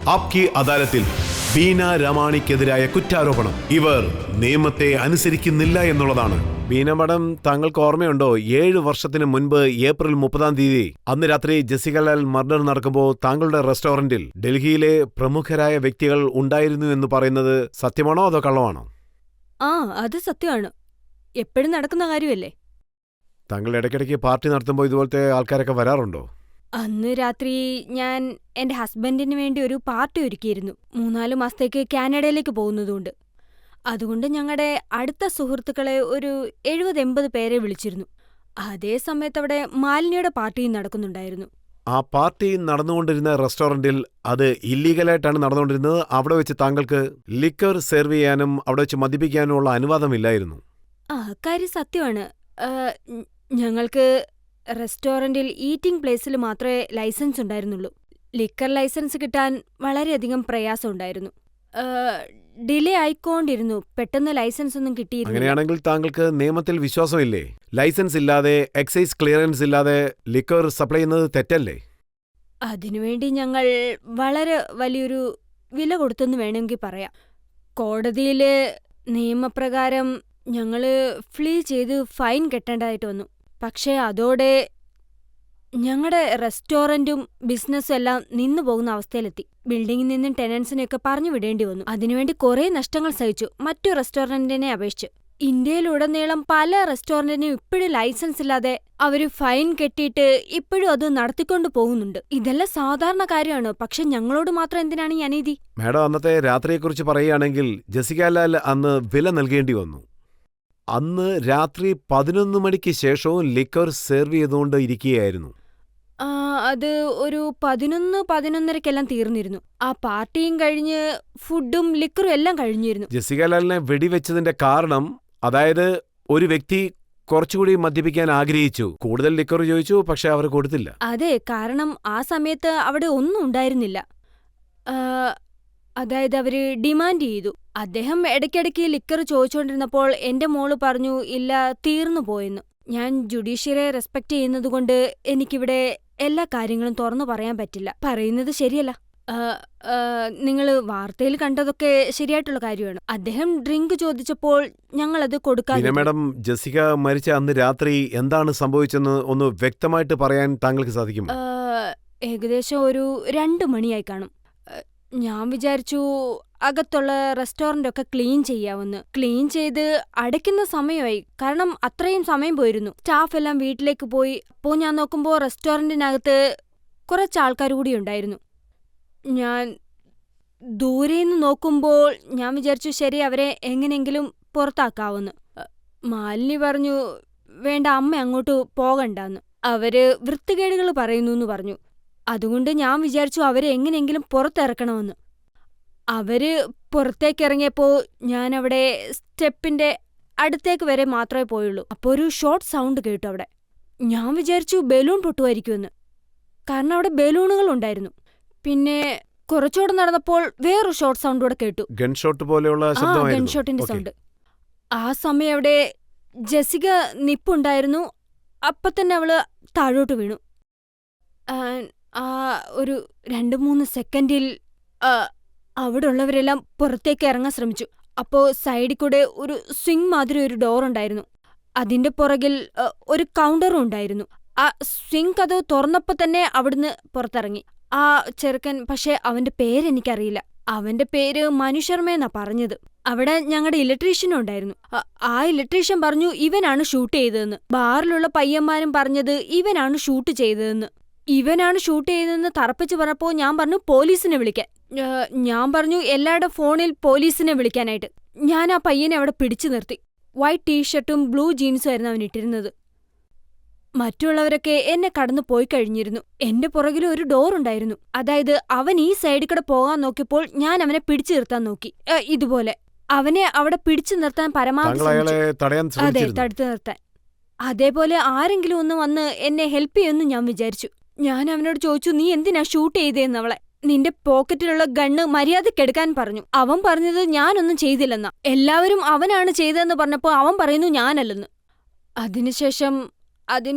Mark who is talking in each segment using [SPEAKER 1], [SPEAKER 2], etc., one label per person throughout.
[SPEAKER 1] ആപ്കി അദാലത്തിൽ ബീന രമാണിക്കെതിരായ കുറ്റാരോപണം. ഇവർ നിയമത്തെ അനുസരിക്കുന്നില്ല എന്നുള്ളതാണ്. ബീന മാഡം, താങ്കൾക്ക് ഓർമ്മയുണ്ടോ, 7 വർഷത്തിന് മുൻപ് ഏപ്രിൽ 30 അന്ന് രാത്രി ജെസിക ലാൽ മർഡർ നടക്കുമ്പോൾ താങ്കളുടെ റെസ്റ്റോറന്റിൽ ഡൽഹിയിലെ പ്രമുഖരായ വ്യക്തികൾ ഉണ്ടായിരുന്നു എന്ന് പറയുന്നത് സത്യമാണോ അതോ കള്ളമാണോ?
[SPEAKER 2] അത് സത്യമാണ്. എപ്പോഴും നടക്കുന്ന കാര്യമല്ലേ.
[SPEAKER 1] താങ്കൾ ഇടയ്ക്കിടയ്ക്ക് പാർട്ടി നടത്തുമ്പോൾ ഇതുപോലത്തെ ആൾക്കാരൊക്കെ വരാറുണ്ടോ?
[SPEAKER 2] അന്ന് രാത്രി ഞാൻ എന്റെ ഹസ്ബൻഡിന് വേണ്ടി ഒരു പാർട്ടി ഒരുക്കിയിരുന്നു. 3-4 മാസത്തേക്ക് കാനഡയിലേക്ക് പോകുന്നതുകൊണ്ട്. അതുകൊണ്ട് ഞങ്ങളുടെ അടുത്ത സുഹൃത്തുക്കളെ ഒരു 70-80 പേരെ വിളിച്ചിരുന്നു. അതേ സമയത്ത് അവിടെ മാലിന്യയുടെ പാർട്ടിയും നടക്കുന്നുണ്ടായിരുന്നു.
[SPEAKER 1] ആ പാർട്ടി നടന്നുകൊണ്ടിരുന്ന റെസ്റ്റോറന്റിൽ അത് ഇല്ലീഗലായിട്ടാണ് നടന്നുകൊണ്ടിരുന്നത്. അവിടെ വെച്ച് താങ്കൾക്ക് ലിക്കർ സെർവ് ചെയ്യാനും അവിടെ വെച്ച് മദ്യപിക്കാനുമുള്ള അനുവാദമില്ലായിരുന്നു.
[SPEAKER 2] കാര്യം സത്യമാണ്. ഞങ്ങൾക്ക് റെസ്റ്റോറന്റിൽ ഈറ്റിംഗ് പ്ലേസിൽ മാത്രമേ ലൈസൻസ് ഉണ്ടായിരുന്നുള്ളൂ. ലിക്കർ ലൈസൻസ് കിട്ടാൻ വളരെയധികം പ്രയാസമുണ്ടായിരുന്നു. ഡിലേ ആയിക്കൊണ്ടിരുന്നു. പെട്ടെന്ന് ലൈസൻസ് ഒന്നും കിട്ടിയില്ല.
[SPEAKER 1] അങ്ങനെയാണെങ്കിൽ താങ്കൾക്ക് നിയമത്തിൽ വിശ്വാസമില്ലേ? ലൈസൻസ് ഇല്ലാതെ, എക്സൈസ് ക്ലിയറൻസ് ഇല്ലാതെ ലിക്കർ സപ്ലൈ ചെയ്യുന്നത് തെറ്റല്ലേ?
[SPEAKER 2] അതിനുവേണ്ടി ഞങ്ങൾ വളരെ വലിയൊരു വില കൊടുത്തെന്ന് വേണമെങ്കിൽ പറയാം. കോടതിയില് നിയമപ്രകാരം ഞങ്ങള് ഫ്ലീ ചെയ്ത് ഫൈൻ കെട്ടേണ്ടതായിട്ട് വന്നു. പക്ഷേ അതോടെ ഞങ്ങളുടെ റെസ്റ്റോറന്റും ബിസിനസ്സും എല്ലാം നിന്നു പോകുന്ന അവസ്ഥയിലെത്തി. ബിൽഡിങ്ങിൽ നിന്നും ടെനൻസിനെയൊക്കെ പറഞ്ഞു വിടേണ്ടി വന്നു. അതിനുവേണ്ടി കുറേ നഷ്ടങ്ങൾ സഹിച്ചു മറ്റു റെസ്റ്റോറന്റിനെ അപേക്ഷിച്ച്. ഇന്ത്യയിലുടനീളം പല റെസ്റ്റോറന്റിനും ഇപ്പോഴും ലൈസൻസ് ഇല്ലാതെ അവര് ഫൈൻ കെട്ടിയിട്ട് ഇപ്പോഴും അത് നടത്തിക്കൊണ്ടു പോകുന്നുണ്ട്. ഇതെല്ലാം സാധാരണ കാര്യമാണ്. പക്ഷെ ഞങ്ങളോട് മാത്രം എന്തിനാണ് ഈ അനീതി?
[SPEAKER 1] മാഡം, അന്നത്തെ രാത്രിയെക്കുറിച്ച് പറയുകയാണെങ്കിൽ ജെസിക ലാൽ അന്ന് വില നൽകേണ്ടി വന്നു. അന്ന് രാത്രി 11 മണിക്ക് ശേഷവും ലിക്കർ സെർവ് ചെയ്തുകൊണ്ട് ഇരിക്കുകയായിരുന്നു.
[SPEAKER 2] അത് ഒരു 11-11:30 തീർന്നിരുന്നു. ആ പാർട്ടിയും കഴിഞ്ഞ് ഫുഡും ലിക്കറും എല്ലാം കഴിഞ്ഞിരുന്നു.
[SPEAKER 1] ജെസിക ലാലിനെ വെടിവെച്ചതിന്റെ കാരണം, അതായത് ഒരു വ്യക്തി കുറച്ചുകൂടി മദ്യപിക്കാൻ ആഗ്രഹിച്ചു, കൂടുതൽ ലിക്കർ ചോദിച്ചു, പക്ഷെ അവർ കൊടുത്തില്ല.
[SPEAKER 2] അതെ, കാരണം ആ സമയത്ത് അവിടെ ഒന്നും ഉണ്ടായിരുന്നില്ല. അതായത് അവര് ഡിമാൻഡ് ചെയ്തു. അദ്ദേഹം ഇടയ്ക്കിടയ്ക്ക് ലിക്കർ ചോദിച്ചുകൊണ്ടിരുന്നപ്പോൾ എന്റെ മോള് പറഞ്ഞു ഇല്ല, തീർന്നു പോയെന്ന്. ഞാൻ ജുഡീഷ്യറിയെ റെസ്പെക്ട് ചെയ്യുന്നതുകൊണ്ട് എനിക്കിവിടെ എല്ലാ കാര്യങ്ങളും തുറന്നു പറയാൻ പറ്റില്ല. പറയുന്നത് ശരിയല്ല. നിങ്ങള് വാർത്തയിൽ കണ്ടതൊക്കെ ശരിയായിട്ടുള്ള കാര്യമാണ്. അദ്ദേഹം ഡ്രിങ്ക് ചോദിച്ചപ്പോൾ ഞങ്ങളത് കൊടുക്കാതെ.
[SPEAKER 1] മാഡം, ജെസിക മരിച്ച അന്ന് രാത്രി എന്താണ് സംഭവിച്ചെന്ന് ഒന്ന് വ്യക്തമായിട്ട് പറയാൻ താങ്കൾക്ക് സാധിക്കും?
[SPEAKER 2] ഏകദേശം ഒരു 2 മണിയായി കാണും. ഞാൻ വിചാരിച്ചു അകത്തുള്ള റെസ്റ്റോറൻ്റൊക്കെ ക്ലീൻ ചെയ്യാമെന്ന്. ക്ലീൻ ചെയ്ത് അടയ്ക്കുന്ന സമയമായി. കാരണം അത്രയും സമയം പോയിരുന്നു. സ്റ്റാഫ് എല്ലാം വീട്ടിലേക്ക് പോയി. അപ്പോൾ ഞാൻ നോക്കുമ്പോൾ റെസ്റ്റോറൻറ്റിനകത്ത് കുറച്ച് ആൾക്കാർ കൂടി ഉണ്ടായിരുന്നു. ഞാൻ ദൂരേന്ന് നോക്കുമ്പോൾ ഞാൻ വിചാരിച്ചു ശരി, അവരെ എങ്ങനെയെങ്കിലും പുറത്താക്കാവുന്ന്. മാലിനി പറഞ്ഞു വേണ്ട, അമ്മ അങ്ങോട്ട് പോകണ്ടെന്ന്. അവര് വൃത്തികേടുകൾ പറയുന്നു എന്ന് പറഞ്ഞു. അതുകൊണ്ട് ഞാൻ വിചാരിച്ചു അവരെ എങ്ങനെയെങ്കിലും പുറത്തിറക്കണമെന്ന്. അവര് പുറത്തേക്കിറങ്ങിയപ്പോൾ ഞാനവിടെ സ്റ്റെപ്പിന്റെ അടുത്തേക്ക് വരെ മാത്രമേ പോയുള്ളൂ. അപ്പോൾ ഒരു ഷോട്ട് സൗണ്ട് കേട്ടു അവിടെ. ഞാൻ വിചാരിച്ചു ബലൂൺ പൊട്ടുമായിരിക്കുമെന്ന്. കാരണം അവിടെ ബലൂണുകൾ ഉണ്ടായിരുന്നു. പിന്നെ കുറച്ചുകൂടെ നടന്നപ്പോൾ വേറൊരു ഷോട്ട് സൗണ്ട് കൂടെ കേട്ടു.
[SPEAKER 1] ഗൺഷോട്ട് പോലെയുള്ള ശബ്ദമായിരുന്നു.
[SPEAKER 2] ഗൺഷോട്ടിന്റെ സൗണ്ട്. ആ സമയം അവിടെ ജെസിക നിപ്പുണ്ടായിരുന്നു. അപ്പൊ തന്നെ അവള് താഴോട്ട് വീണു. ഒരു 2-3 സെക്കൻഡിൽ അവിടെ ഉള്ളവരെല്ലാം പുറത്തേക്ക് ഇറങ്ങാൻ ശ്രമിച്ചു. അപ്പോൾ സൈഡിൽ കൂടെ ഒരു സ്വിംഗ് മാതിരി ഒരു ഡോർ ഉണ്ടായിരുന്നു. അതിന്റെ പുറകിൽ ഒരു കൗണ്ടറും ഉണ്ടായിരുന്നു. ആ സ്വിംഗ് കതവ് തുറന്നപ്പോ തന്നെ അവിടുന്ന് പുറത്തിറങ്ങി ആ ചെറുക്കൻ. പക്ഷെ അവന്റെ പേരെനിക്കറിയില്ല. അവന്റെ പേര് മനു ശർമ്മയെന്നാ പറഞ്ഞത്. അവിടെ ഞങ്ങളുടെ ഇലക്ട്രീഷ്യനും ഉണ്ടായിരുന്നു. ആ ഇലക്ട്രീഷ്യൻ പറഞ്ഞു ഇവനാണ് ഷൂട്ട് ചെയ്തതെന്ന്. ബാറിലുള്ള പയ്യന്മാരും പറഞ്ഞത് ഇവനാണ് ഷൂട്ട് ചെയ്തതെന്ന്. ഇവനാണ് ഷൂട്ട് ചെയ്തതെന്ന് തറപ്പിച്ച് പറഞ്ഞപ്പോൾ ഞാൻ പറഞ്ഞു പോലീസിനെ വിളിക്കാൻ. ഞാൻ പറഞ്ഞു എല്ലാവരുടെ ഫോണിൽ പോലീസിനെ വിളിക്കാനായിട്ട്. ഞാൻ ആ പയ്യനെ അവിടെ പിടിച്ചു നിർത്തി. വൈറ്റ് ടീഷർട്ടും ബ്ലൂ ജീൻസും ആയിരുന്നു അവൻ ഇട്ടിരുന്നത്. മറ്റുള്ളവരൊക്കെ എന്നെ കടന്നു പോയി കഴിഞ്ഞിരുന്നു. എന്റെ പുറകിൽ ഒരു ഡോർ ഉണ്ടായിരുന്നു. അതായത് അവൻ ഈ സൈഡിൽ കൂടെ പോകാൻ നോക്കിയപ്പോൾ ഞാൻ അവനെ പിടിച്ചു നിർത്താൻ നോക്കി. ഇതുപോലെ അവനെ അവിടെ പിടിച്ചു നിർത്താൻ പരമാവധി അതെ, തടുത്തു നിർത്താൻ. അതേപോലെ ആരെങ്കിലും ഒന്ന് വന്ന് എന്നെ ഹെൽപ്പ് ചെയ്യുമെന്ന് ഞാൻ വിചാരിച്ചു. ഞാൻ അവനോട് ചോദിച്ചു നീ എന്തിനാ ഷൂട്ട് ചെയ്തേന്ന്. അവളെ നിന്റെ പോക്കറ്റിലുള്ള ഗണ്ണ് മര്യാദക്കെടുക്കാൻ പറഞ്ഞു. അവൻ പറഞ്ഞത് ഞാനൊന്നും ചെയ്തില്ലെന്നാ. എല്ലാവരും അവനാണ് ചെയ്തതെന്ന് പറഞ്ഞപ്പോൾ അവൻ പറയുന്നു ഞാനല്ലെന്ന്. അതിനുശേഷം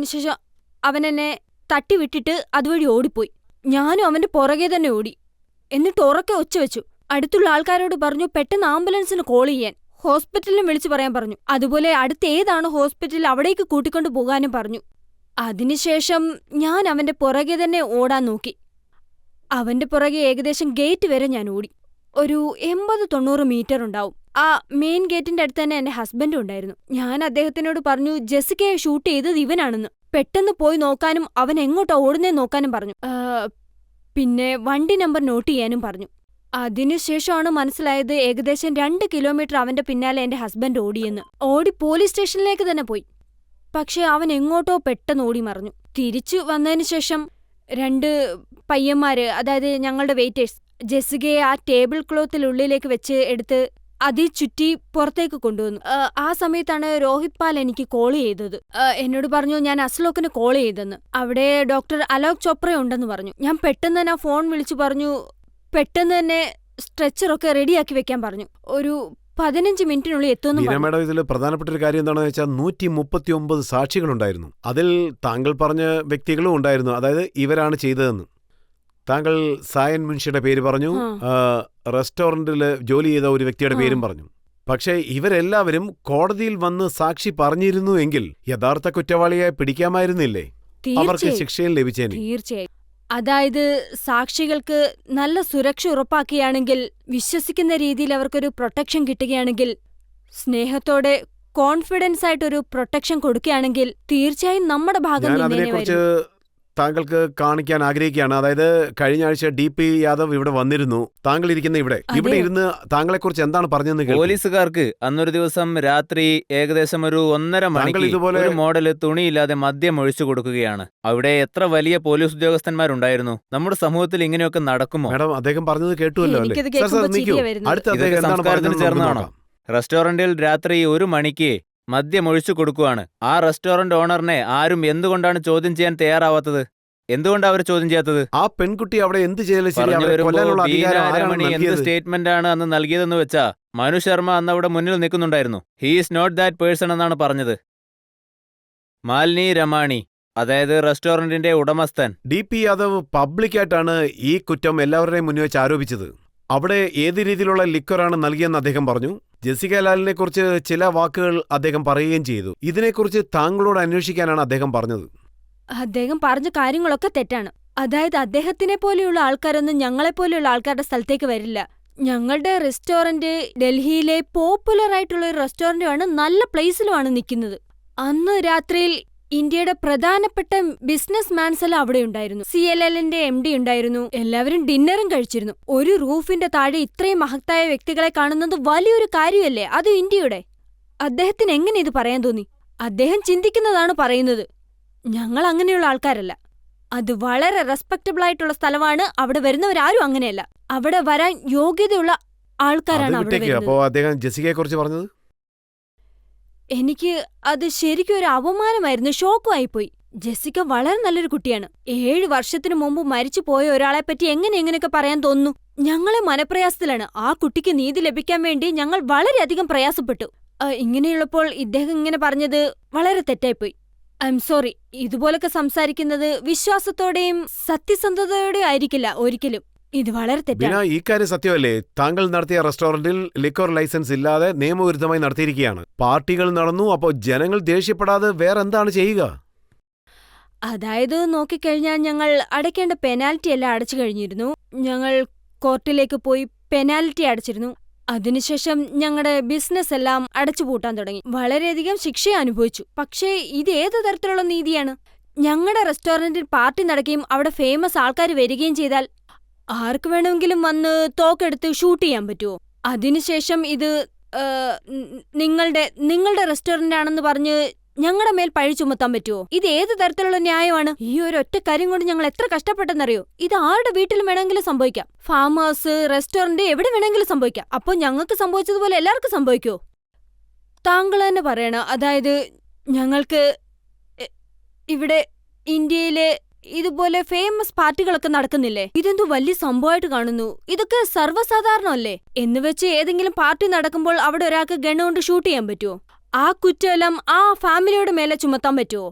[SPEAKER 2] അവനെന്നെ തട്ടിവിട്ടിട്ട് അതുവഴി ഓടിപ്പോയി. ഞാനും അവന്റെ പുറകെ തന്നെ ഓടി. എന്നിട്ട് ഉറക്കെ ഒച്ച വെച്ചു. അടുത്തുള്ള ആൾക്കാരോട് പറഞ്ഞു പെട്ടെന്ന് ആംബുലൻസിന് കോൾ ചെയ്യാൻ, ഹോസ്പിറ്റലിലും വിളിച്ചു പറയാൻ പറഞ്ഞു. അതുപോലെ അടുത്ത് ഏതാണ് ഹോസ്പിറ്റൽ അവിടേക്ക് കൂട്ടിക്കൊണ്ടു പോകാനും പറഞ്ഞു. അതിനുശേഷം ഞാൻ അവന്റെ പുറകെ തന്നെ ഓടാൻ നോക്കി. അവന്റെ പുറകെ ഏകദേശം ഗേറ്റ് വരെ ഞാൻ ഓടി. ഒരു 80-90 മീറ്റർ ഉണ്ടാവും. ആ മെയിൻ ഗേറ്റിന്റെ അടുത്ത് തന്നെ എന്റെ ഹസ്ബൻഡും ഉണ്ടായിരുന്നു. ഞാൻ അദ്ദേഹത്തിനോട് പറഞ്ഞു ജെസിക്കയെ ഷൂട്ട് ചെയ്തത് ഇവനാണെന്ന്. പെട്ടെന്ന് പോയി നോക്കാനും അവൻ എങ്ങോട്ടാ ഓടുന്നേ നോക്കാനും പറഞ്ഞു. പിന്നെ വണ്ടി നമ്പർ നോട്ട് ചെയ്യാനും പറഞ്ഞു. അതിനുശേഷമാണ് മനസ്സിലായത് ഏകദേശം 2 കിലോമീറ്റർ അവന്റെ പിന്നാലെ എന്റെ ഹസ്ബൻഡ് ഓടിയെന്ന്. ഓടി പോലീസ് സ്റ്റേഷനിലേക്ക് തന്നെ പോയി. പക്ഷെ അവൻ എങ്ങോട്ടോ പെട്ടെന്ന് ഓടി മറഞ്ഞു. തിരിച്ചു വന്നതിന് ശേഷം 2 പയ്യന്മാര്, അതായത് ഞങ്ങളുടെ വെയിറ്റേഴ്സ്, ജെസിക്കയെ ആ ടേബിൾ ക്ലോത്തിനുള്ളിലേക്ക് വെച്ച് എടുത്ത് അതിൽ ചുറ്റി പുറത്തേക്ക് കൊണ്ടുവന്നു. ആ സമയത്താണ് രോഹിത് പാൽ എനിക്ക് കോൾ ചെയ്തത്. എന്നോട് പറഞ്ഞു ഞാൻ അസ്ലോക്കിന് കോൾ ചെയ്തെന്ന്. അവിടെ ഡോക്ടർ അലോക് ചോപ്ര ഉണ്ടെന്ന് പറഞ്ഞു. ഞാൻ പെട്ടെന്ന് തന്നെ ഫോൺ വിളിച്ചു പറഞ്ഞു പെട്ടെന്ന് തന്നെ സ്ട്രെച്ചറൊക്കെ റെഡിയാക്കി വെക്കാൻ പറഞ്ഞു. ഒരു 15 മിനിറ്റിനുള്ളിൽ എത്തുമെന്ന്.
[SPEAKER 1] മേഡം, ഇതിൽ പ്രധാനപ്പെട്ട ഒരു കാര്യം എന്താണെന്ന് വെച്ചാൽ 139 സാക്ഷികളുണ്ടായിരുന്നു. അതിൽ താങ്കൾ പറഞ്ഞ വ്യക്തികളും ഉണ്ടായിരുന്നു, അതായത് ഇവരാണ് ചെയ്തതെന്ന്. താങ്കൾ സായൻ മുൻഷിയുടെ പേര് പറഞ്ഞു, റെസ്റ്റോറന്റിൽ ജോലി ചെയ്ത ഒരു വ്യക്തിയുടെ പേരും പറഞ്ഞു. പക്ഷേ ഇവരെല്ലാവരും കോടതിയിൽ വന്ന് സാക്ഷി പറഞ്ഞിരുന്നു എങ്കിൽ യഥാർത്ഥ കുറ്റവാളിയെ പിടിക്കാമായിരുന്നില്ലേ? അവർക്ക് ശിക്ഷയും ലഭിച്ചേനെ.
[SPEAKER 2] തീർച്ചയായും. അതായത് സാക്ഷികൾക്ക് നല്ല സുരക്ഷ ഉറപ്പാക്കുകയാണെങ്കിൽ, വിശ്വസിക്കുന്ന രീതിയിൽ അവർക്കൊരു പ്രൊട്ടക്ഷൻ കിട്ടുകയാണെങ്കിൽ, സ്നേഹത്തോടെ കോൺഫിഡൻസ് ആയിട്ടൊരു പ്രൊട്ടക്ഷൻ കൊടുക്കുകയാണെങ്കിൽ തീർച്ചയായും നമ്മുടെ ഭാഗം
[SPEAKER 1] അതിനെക്കുറിച്ച് താങ്കൾക്ക് കാണിക്കാൻ ആഗ്രഹിക്കുകയാണ്. അതായത് കഴിഞ്ഞ ആഴ്ച DP യാദവ് ഇവിടെ വന്നിരുന്നു. താങ്കൾ ഇരിക്കുന്ന ഇവിടെ ഇരുന്ന് താങ്കളെക്കുറിച്ച് എന്താണ് പറഞ്ഞതെന്ന് കേൾക്കൂ.
[SPEAKER 3] പോലീസുകാർക്ക് അന്നൊരു ദിവസം രാത്രി ഏകദേശം ഒരു 1:30 മണിക്ക് ഒരു മോഡല് തുണിയില്ലാതെ മദ്യം ഒഴിച്ചു കൊടുക്കുകയാണ്. അവിടെ എത്ര വലിയ പോലീസ് ഉദ്യോഗസ്ഥന്മാരുണ്ടായിരുന്നു? നമ്മുടെ സമൂഹത്തിൽ ഇങ്ങനെയൊക്കെ നടക്കുമോ?
[SPEAKER 1] മാഡം, അദ്ദേഹം പറഞ്ഞത് കേട്ടുവല്ലോ അല്ലേ?
[SPEAKER 3] സംസ്കാരത്തിന് ചേർന്നതാണോ? റെസ്റ്റോറന്റിൽ രാത്രി 1 മണിക്ക് മദ്യം ഒഴിച്ചു കൊടുക്കുവാണ്. ആ റെസ്റ്റോറന്റ് ഓണറിനെ ആരും എന്തുകൊണ്ടാണ് ചോദ്യം ചെയ്യാൻ തയ്യാറാവാത്തത്? എന്തുകൊണ്ടാണ് അവർ ചോദ്യം ചെയ്യാത്തത്?
[SPEAKER 1] ആ പെൺകുട്ടി അവിടെ എന്ത് ചെയ്താലും
[SPEAKER 3] എന്ത് സ്റ്റേറ്റ്മെന്റ് ആണ് അന്ന് നൽകിയതെന്ന് വെച്ചാ മനു ശർമ്മ അന്ന് അവിടെ മുന്നിൽ നിൽക്കുന്നുണ്ടായിരുന്നു. He is not that person എന്നാണ് പറഞ്ഞത്. മാലിനി രമാണി, അതായത് റെസ്റ്റോറന്റിന്റെ ഉടമസ്ഥൻ.
[SPEAKER 1] DP യാദവ് പബ്ലിക്കായിട്ടാണ് ഈ കുറ്റം എല്ലാവരുടെയും മുന്നിൽ വെച്ച് ആരോപിച്ചത്. അവിടെ ഏത് രീതിയിലുള്ള ലിക്വറാണ് നൽകിയെന്ന് അദ്ദേഹം പറഞ്ഞു. ജെസിക്ക ലാലിനെ കുറിച്ച് ചില വാക്കുകൾ അദ്ദേഹം പറയുകയും ചെയ്തു. ഇതിനെക്കുറിച്ച് താങ്കളോട് അന്വേഷിക്കാനാണ് അദ്ദേഹം പറഞ്ഞത്.
[SPEAKER 2] അദ്ദേഹം പറഞ്ഞ കാര്യങ്ങളൊക്കെ തെറ്റാണ്. അതായത് അദ്ദേഹത്തിനെ പോലെയുള്ള ആൾക്കാരൊന്നും ഞങ്ങളെപ്പോലെയുള്ള ആൾക്കാരുടെ സ്ഥലത്തേക്ക് വരില്ല. ഞങ്ങളുടെ റെസ്റ്റോറന്റ് ഡൽഹിയിലെ പോപ്പുലർ ആയിട്ടുള്ള ഒരു റെസ്റ്റോറന്റുമാണ്, നല്ല പ്ലേസിലുമാണ് നിൽക്കുന്നത്. അന്ന് രാത്രിയിൽ ഇന്ത്യയുടെ പ്രധാനപ്പെട്ട ബിസിനസ് മാൻസ് എല്ലാം അവിടെ ഉണ്ടായിരുന്നു. CLLന്റെ MD ഉണ്ടായിരുന്നു. എല്ലാവരും ഡിന്നറും കഴിച്ചിരുന്നു. ഒരു റൂഫിന്റെ താഴെ ഇത്രയും മഹത്തായ വ്യക്തികളെ കാണുന്നത് വലിയൊരു കാര്യമല്ലേ? അത് ഇന്ത്യയുടെ. അദ്ദേഹത്തിന് എങ്ങനെ ഇത് പറയാൻ തോന്നി? അദ്ദേഹം ചിന്തിക്കുന്നതാണ് പറയുന്നത്. ഞങ്ങൾ അങ്ങനെയുള്ള ആൾക്കാരല്ല. അത് വളരെ റെസ്പെക്റ്റബിൾ ആയിട്ടുള്ള സ്ഥലമാണ്. അവിടെ വരുന്നവരാരും അങ്ങനെയല്ല. അവിടെ വരാൻ യോഗ്യതയുള്ള ആൾക്കാരാണ് അവിടെ വരുന്നത്.
[SPEAKER 1] അപ്പോൾ അദ്ദേഹം ജെസിക്കയെ കുറിച്ച് പറഞ്ഞത്
[SPEAKER 2] എനിക്ക് അത് ശരിക്കും ഒരു അപമാനമായിരുന്നു. ഷോക്കുമായിപ്പോയി. ജെസിക്ക വളരെ നല്ലൊരു കുട്ടിയാണ്. 7 വർഷത്തിനു മുമ്പ് മരിച്ചു പോയ ഒരാളെപ്പറ്റി എങ്ങനെയൊക്കെ പറയാൻ തോന്നുന്നു? ഞങ്ങളെ മനപ്രയാസത്തിലാണ്. ആ കുട്ടിക്ക് നീതി ലഭിക്കാൻ വേണ്ടി ഞങ്ങൾ വളരെയധികം പ്രയാസപ്പെട്ടു. ഇങ്ങനെയുള്ളപ്പോൾ ഇദ്ദേഹം ഇങ്ങനെ പറഞ്ഞത് വളരെ തെറ്റായിപ്പോയി. I am sorry. ഇതുപോലൊക്കെ സംസാരിക്കുന്നത് വിശ്വാസത്തോടെയും സത്യസന്ധതയോടെയും ആയിരിക്കില്ല ഒരിക്കലും. ഇത് വളരെ തെറ്റാണ്.
[SPEAKER 1] ഈ കാര്യം സത്യമല്ലേ? താങ്കൾ നടത്തിയ റെസ്റ്റോറന്റിൽ ലിക്വർ ലൈസൻസ് ഇല്ലാതെ നിയമവിരുദ്ധമായി നടത്തിയിരിക്കുകയാണ്. പാർട്ടികൾ നടന്നു. അപ്പോൾ ജനങ്ങൾ ദേഷ്യപ്പെടാതെ വേറെന്താണ് ചെയ്യുക?
[SPEAKER 2] അതായത് നോക്കിക്കഴിഞ്ഞാൽ ഞങ്ങൾ അടയ്ക്കേണ്ട പെനാൽറ്റി എല്ലാം അടച്ചു കഴിഞ്ഞിരുന്നു. ഞങ്ങൾ കോർട്ടിലേക്ക് പോയി പെനാൽറ്റി അടച്ചിരുന്നു. അതിനുശേഷം ഞങ്ങളുടെ ബിസിനസ് എല്ലാം അടച്ചുപൂട്ടാൻ തുടങ്ങി. വളരെയധികം ശിക്ഷ അനുഭവിച്ചു. പക്ഷേ ഇത് ഏത് തരത്തിലുള്ള നീതിയാണ്? ഞങ്ങളുടെ റെസ്റ്റോറന്റിൽ പാർട്ടി നടക്കുകയും അവിടെ ഫേമസ് ആൾക്കാർ വരികയും ചെയ്താൽ ആർക്ക് വേണമെങ്കിലും വന്ന് തോക്കെടുത്ത് ഷൂട്ട് ചെയ്യാൻ പറ്റുമോ? അതിനുശേഷം ഇത് നിങ്ങളുടെ റെസ്റ്റോറന്റ് ആണെന്ന് പറഞ്ഞ് ഞങ്ങളുടെ മേൽ പഴി ചുമത്താൻ പറ്റുമോ? ഇത് ഏത് തരത്തിലുള്ള ന്യായമാണ്? ഈ ഒരൊറ്റ കാര്യം കൊണ്ട് ഞങ്ങൾ എത്ര കഷ്ടപ്പെട്ടെന്നറിയോ? ഇത് ആരുടെ വീട്ടിലും വേണമെങ്കിലും സംഭവിക്കാം. ഫാം ഹൗസ്, റെസ്റ്റോറന്റ്, എവിടെ വേണമെങ്കിലും സംഭവിക്കാം. അപ്പൊ ഞങ്ങൾക്ക് സംഭവിച്ചതുപോലെ എല്ലാവർക്കും സംഭവിക്കുമോ? താങ്കൾ തന്നെ പറയണം. അതായത് ഞങ്ങൾക്ക് ഇവിടെ ഇന്ത്യയിലെ ഇതുപോലെ ഫേമസ് പാർട്ടികളൊക്കെ നടക്കുന്നില്ലേ? ഇതെന്തോ വലിയ സംഭവമായിട്ട് കാണുന്നു. ഇതൊക്കെ സർവ്വസാധാരണമല്ലേ? എന്നുവെച്ച് ഏതെങ്കിലും പാർട്ടി നടക്കുമ്പോൾ അവിടെ ഒരാൾക്ക് ഗണ്ണ് കൊണ്ട് ഷൂട്ട് ചെയ്യാൻ പറ്റുമോ? ആ കുറ്റമെല്ലാം ആ ഫാമിലിയുടെ മേലെ ചുമത്താൻ പറ്റുമോ?